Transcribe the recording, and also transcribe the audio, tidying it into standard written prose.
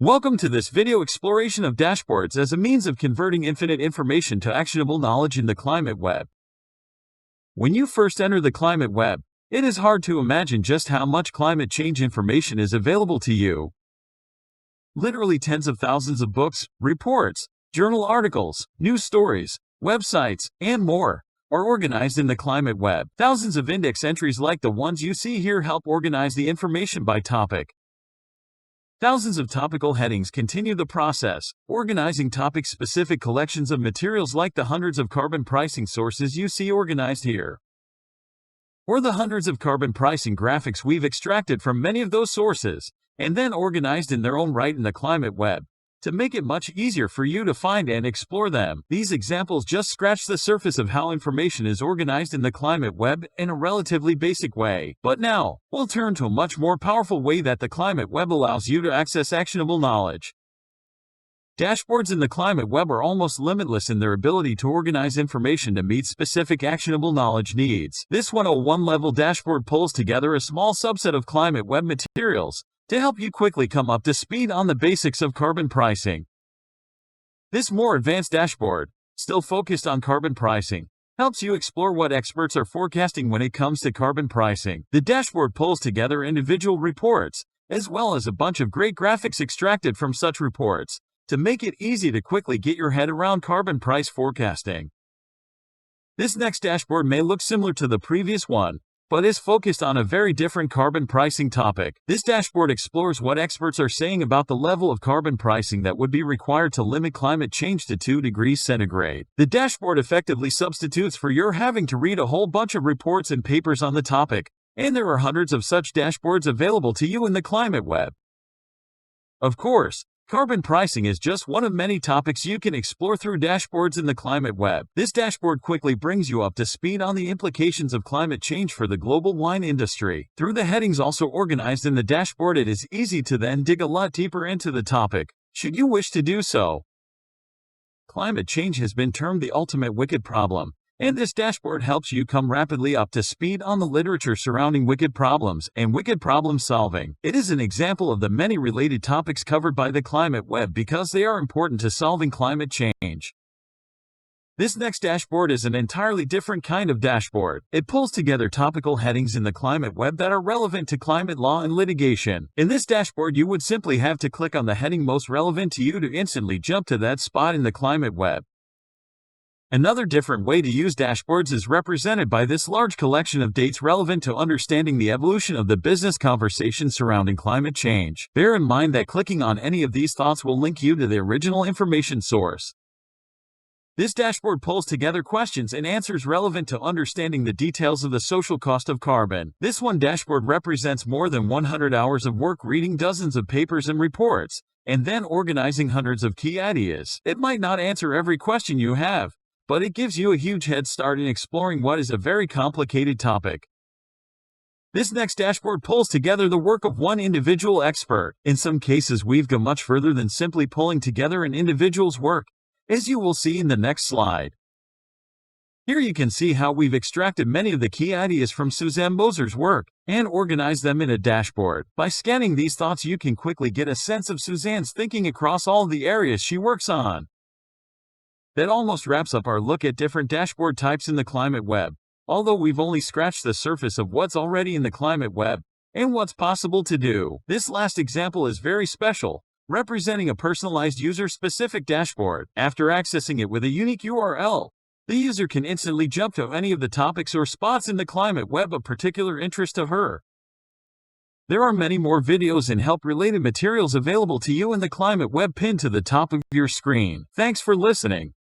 Welcome to this video exploration of dashboards as a means of converting infinite information to actionable knowledge in the climate web. When you first enter the climate web, it is hard to imagine just how much climate change information is available to you. Literally tens of thousands of books, reports, journal articles, news stories, websites, and more are organized in the climate web. Thousands of index entries like the ones you see here help organize the information by topic. Thousands of topical headings continue the process, organizing topic-specific collections of materials like the hundreds of carbon pricing sources you see organized here, or the hundreds of carbon pricing graphics we've extracted from many of those sources, and then organized in their own right in the climate web, to make it much easier for you to find and explore them. These examples just scratch the surface of how information is organized in the climate web in a relatively basic way. But now, we'll turn to a much more powerful way that the climate web allows you to access actionable knowledge. Dashboards in the climate web are almost limitless in their ability to organize information to meet specific actionable knowledge needs. This 101-level dashboard pulls together a small subset of climate web materials to help you quickly come up to speed on the basics of carbon pricing. This more advanced dashboard, still focused on carbon pricing, helps you explore what experts are forecasting when it comes to carbon pricing. The dashboard pulls together individual reports, as well as a bunch of great graphics extracted from such reports, to make it easy to quickly get your head around carbon price forecasting. This next dashboard may look similar to the previous one, but is focused on a very different carbon pricing topic. This dashboard explores what experts are saying about the level of carbon pricing that would be required to limit climate change to 2 degrees centigrade. The dashboard effectively substitutes for your having to read a whole bunch of reports and papers on the topic, and there are hundreds of such dashboards available to you in the climate web. Of course, carbon pricing is just one of many topics you can explore through dashboards in the climate web. This dashboard quickly brings you up to speed on the implications of climate change for the global wine industry. Through the headings also organized in the dashboard, it is easy to then dig a lot deeper into the topic, should you wish to do so. Climate change has been termed the ultimate wicked problem, and this dashboard helps you come rapidly up to speed on the literature surrounding wicked problems and wicked problem solving. It is an example of the many related topics covered by the climate web because they are important to solving climate change. This next dashboard is an entirely different kind of dashboard. It pulls together topical headings in the climate web that are relevant to climate law and litigation. In this dashboard, you would simply have to click on the heading most relevant to you to instantly jump to that spot in the climate web. Another different way to use dashboards is represented by this large collection of dates relevant to understanding the evolution of the business conversation surrounding climate change. Bear in mind that clicking on any of these thoughts will link you to the original information source. This dashboard pulls together questions and answers relevant to understanding the details of the social cost of carbon. This one dashboard represents more than 100 hours of work reading dozens of papers and reports, and then organizing hundreds of key ideas. It might not answer every question you have, but it gives you a huge head start in exploring what is a very complicated topic. This next dashboard pulls together the work of one individual expert. In some cases, we've gone much further than simply pulling together an individual's work, as you will see in the next slide. Here you can see how we've extracted many of the key ideas from Suzanne Moser's work and organized them in a dashboard. By scanning these thoughts, you can quickly get a sense of Suzanne's thinking across all the areas she works on. That almost wraps up our look at different dashboard types in the climate web, although we've only scratched the surface of what's already in the climate web and what's possible to do. This last example is very special, representing a personalized user-specific dashboard. After accessing it with a unique URL, the user can instantly jump to any of the topics or spots in the climate web of particular interest to her. There are many more videos and help-related materials available to you in the climate web pinned to the top of your screen. Thanks for listening.